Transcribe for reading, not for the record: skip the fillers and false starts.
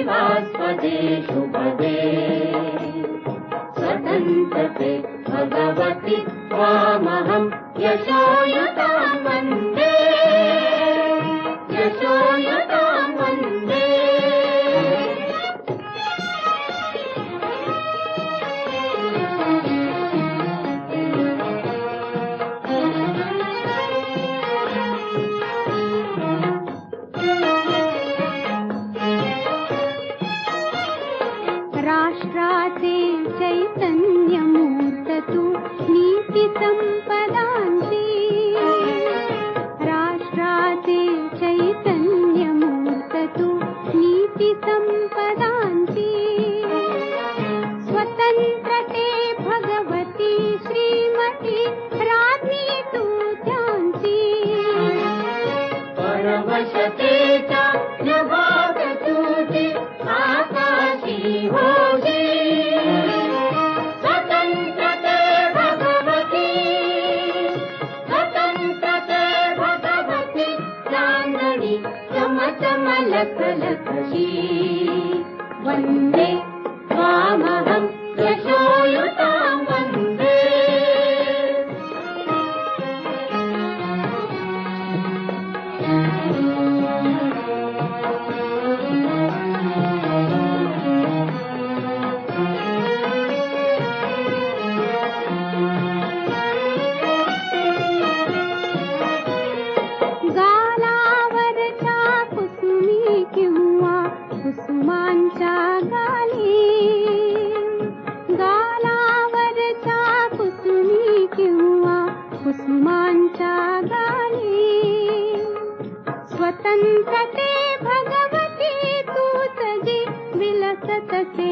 शिवास्पदे शुभदे स्वतन्त्रते भगवति त्वामहं यशोयुतां वन्दे यशोयुतां वन्दे। राष्ट्राचे चैतन्यमूर्त तू नीति संपदांची राष्ट्राचे चैतन्यमूर्त तू नीति संपदांची स्वतंत्रते भगवती श्रीमती राज्ञी तू त्यांची परवशतेचा विभाग तुझी आकाशी होशी स्वतंत्रते भगवती चांदणी चमचम लखलखशी वन्दे त्वामहं यशोयुतां वन्दे। गालावरच्या कुसुमी किंवा कुसुमांच्या गाली गालावरच्या कुसुमी किंवा कुसुमांच्या गाली स्वतंत्रते भगवती तूच जी विलसतसे